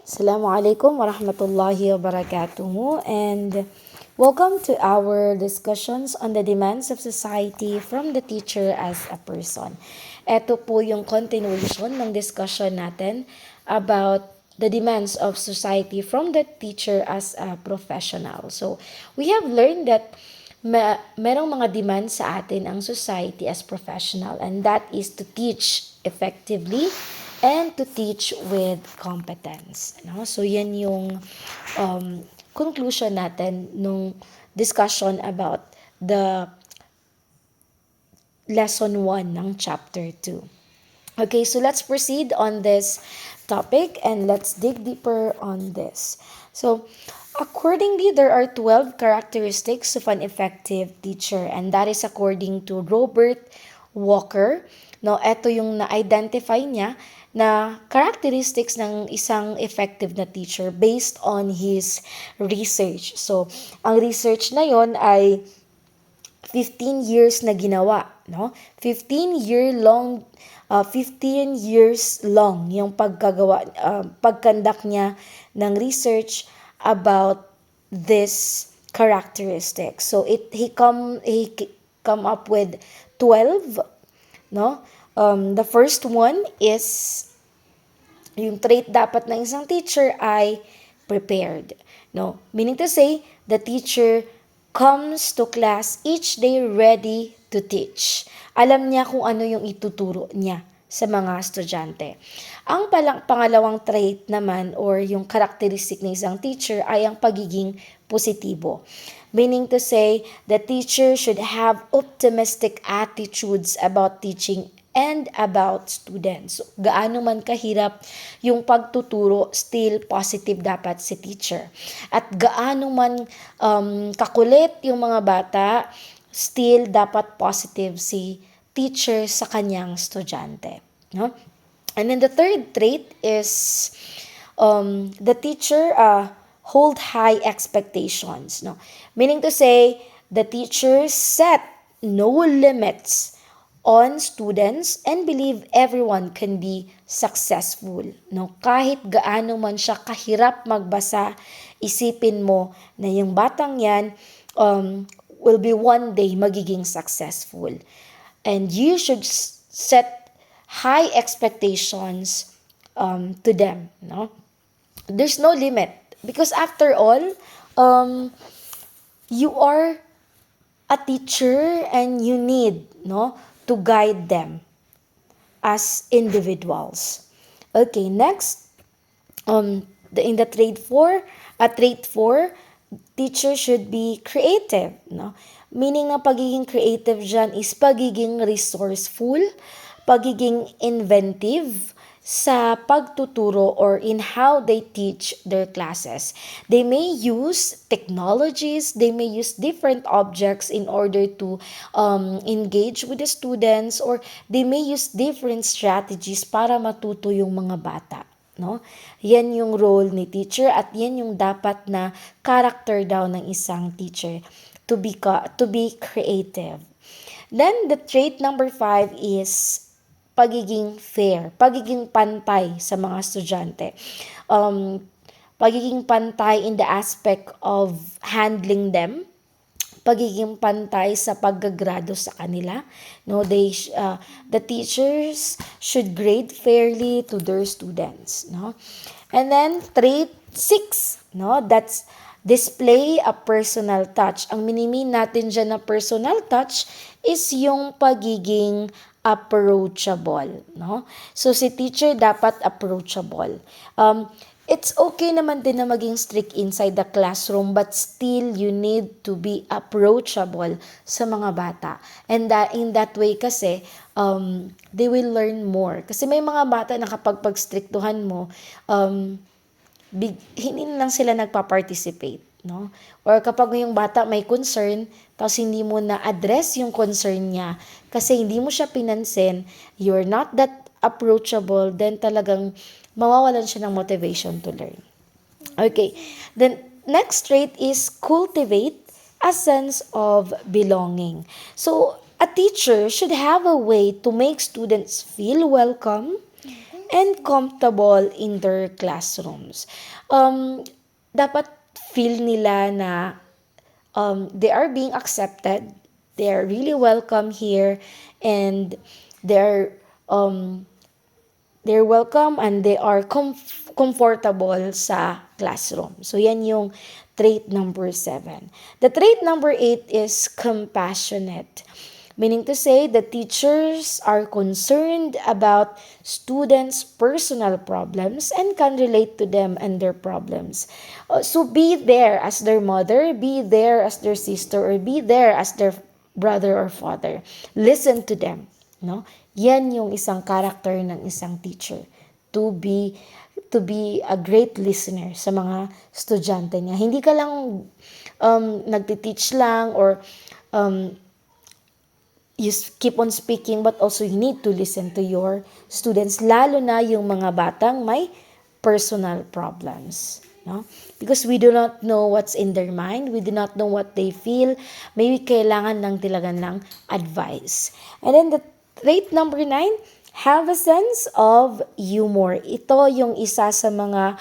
Assalamualaikum warahmatullahi wabarakatuh, and welcome to our discussions on the demands of society from the teacher as a person. Ito po yung continuation ng discussion natin about the demands of society from the teacher as a professional. So, we have learned that merong mga demands sa atin ang society as professional, and that is to teach effectively and to teach with competence. No? So, yan yung conclusion natin nung discussion about the lesson 1 ng chapter 2. Okay, so let's proceed on this topic and let's dig deeper on this. So, accordingly, there are 12 characteristics of an effective teacher, and that is according to Robert Walker. No, ito yung na-identify niya na characteristics ng isang effective na teacher based on his research. So, ang research na yon ay 15 years na ginawa, no? 15 years long yung pagkandak niya ng research about this characteristic. So he come up with 12, no? The first one is yung trait dapat ng isang teacher ay prepared, no? Meaning to say, the teacher comes to class each day ready to teach. Alam niya kung ano yung ituturo niya sa mga estudyante. Ang pangalawang trait naman or yung characteristic ng isang teacher ay ang pagiging positibo. Meaning to say, the teacher should have optimistic attitudes about teaching and about students. So, gaano man kahirap yung pagtuturo, still positive dapat si teacher. At gaano man kakulit yung mga bata, still dapat positive si teacher sa kanyang estudyante. No? And then the third trait is the teacher hold high expectations. No? Meaning to say, the teacher set no limits on students and believe everyone can be successful. No? Kahit gaano man siya kahirap magbasa, isipin mo na yung batang yan will be one day magiging successful. And you should set high expectations to them. No? There's no limit. Because after all, you are a teacher and you need, no, to guide them as individuals. Okay, next, in the trait 4, teacher should be creative, no? Meaning ng pagiging creative dyan is pagiging resourceful, pagiging inventive sa pagtuturo or in how they teach their classes. They may use technologies, they may use different objects in order to engage with the students, or they may use different strategies para matuto yung mga bata. No? Yan yung role ni teacher at yan yung dapat na character daw ng isang teacher, to be creative. Then the trait number 5 is pagiging fair, pagiging pantay sa mga estudyante. Pagiging pantay in the aspect of handling them, pagiging pantay sa paggagrado sa kanila. No, the teachers should grade fairly to their students, no? And then trait 6, no, that's display a personal touch. Ang minimin natin dyan na personal touch is yung pagiging approachable, no? So si teacher dapat approachable. It's okay naman din na maging strict inside the classroom, but still you need to be approachable sa mga bata. And in that way kasi, they will learn more. Kasi may mga bata na kapag pag-strictuhan mo, hindi lang sila nagpa-participate, no? Or kapag yung bata may concern, tapos hindi mo na-address yung concern niya kasi hindi mo siya pinansin, you're not that approachable, then talagang mawawalan siya ng motivation to learn. Okay, then next trait is cultivate a sense of belonging. So, a teacher should have a way to make students feel welcome and comfortable in their classrooms. Dapat feel nila na they are being accepted, they are really welcome here, and they're um, they're welcome and they are comfortable sa classroom. So, yan yung trait number 7. The trait number 8 is compassionate. Meaning to say, the teachers are concerned about students' personal problems and can relate to them and their problems. So be there as their mother, be there as their sister, or be there as their brother or father. Listen to them. No? Yan yung isang character ng isang teacher. To be a great listener sa mga estudyante niya. Hindi ka lang nagtiteach lang or you keep on speaking, but also you need to listen to your students, lalo na yung mga batang may personal problems. No? Because we do not know what's in their mind, we do not know what they feel, maybe kailangan lang talaga ng advice. And then the trait number 9, have a sense of humor. Ito yung isa sa mga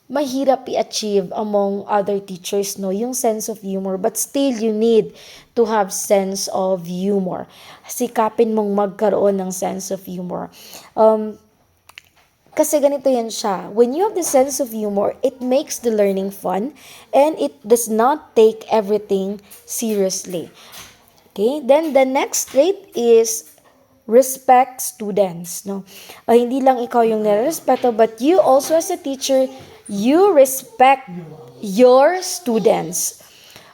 mahirap i-achieve among other teachers, no? Yung sense of humor. But still, you need to have sense of humor. Sikapin mong magkaroon ng sense of humor. Kasi ganito yan siya. When you have the sense of humor, it makes the learning fun and it does not take everything seriously. Okay? Then the next trait is respect students. No? Hindi lang ikaw yung nirespeto, but you also as a teacher, you respect your students.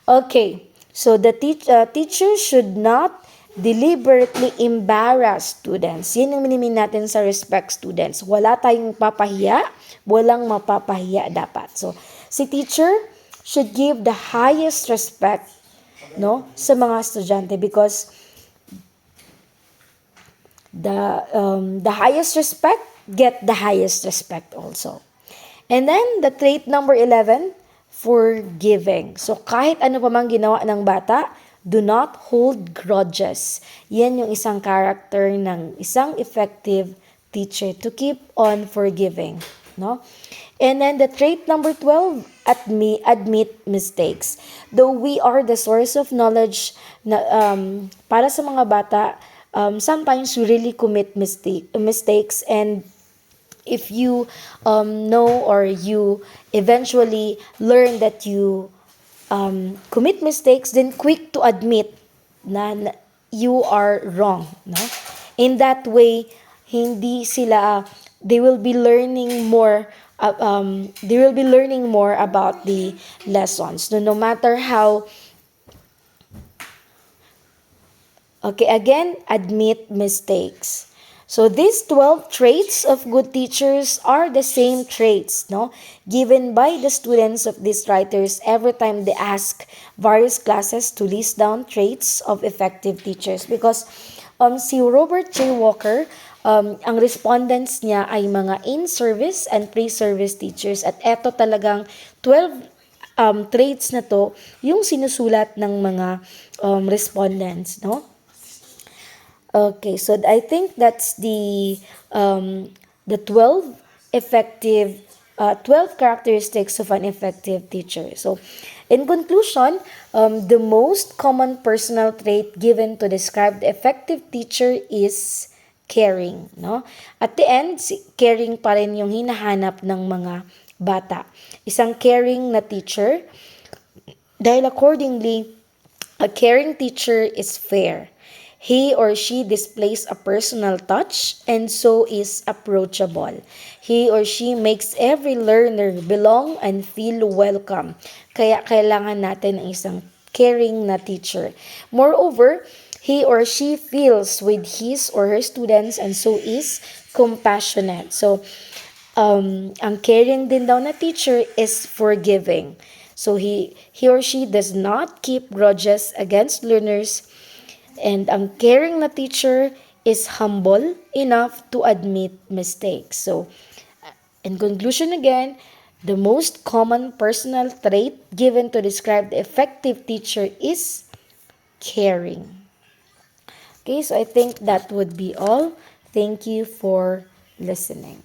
Okay, so the teacher should not deliberately embarrass students. Yan yung minimin natin sa respect students. Wala tayong papahiya, walang mapapahiya dapat. So, si teacher should give the highest respect, no, sa mga estudyante, because the highest respect get the highest respect also. And then, the trait number 11, forgiving. So, kahit ano pa mang ginawa ng bata, do not hold grudges. Yan yung isang character ng isang effective teacher, to keep on forgiving. No? And then, the trait number 12, admit mistakes. Though we are the source of knowledge na, para sa mga bata, sometimes we really commit mistakes, and if you know or you eventually learn that you commit mistakes, then quick to admit na you are wrong. No? In that way, hindi sila, they will be learning more about the lessons. No matter how. Okay, again, admit mistakes. So these 12 traits of good teachers are the same traits, no, given by the students of these writers every time they ask various classes to list down traits of effective teachers. Because si Robert J. Walker, ang respondents niya ay mga in-service and pre-service teachers, at eto talagang 12 traits na to yung sinusulat ng mga respondents, no? Okay, so I think that's the 12 characteristics of an effective teacher. So, in conclusion, the most common personal trait given to describe the effective teacher is caring, no? At the end, caring pa rin yung hinahanap ng mga bata. Isang caring na teacher, dahil accordingly, a caring teacher is fair. He or she displays a personal touch and so is approachable. He or she makes every learner belong and feel welcome. Kaya kailangan natin ng isang caring na teacher. Moreover, he or she feels with his or her students and so is compassionate. So, ang caring din daw na teacher is forgiving. So, he or she does not keep grudges against learners. And ang caring na teacher is humble enough to admit mistakes. So, in conclusion again, the most common personal trait given to describe the effective teacher is caring. Okay, so I think that would be all. Thank you for listening.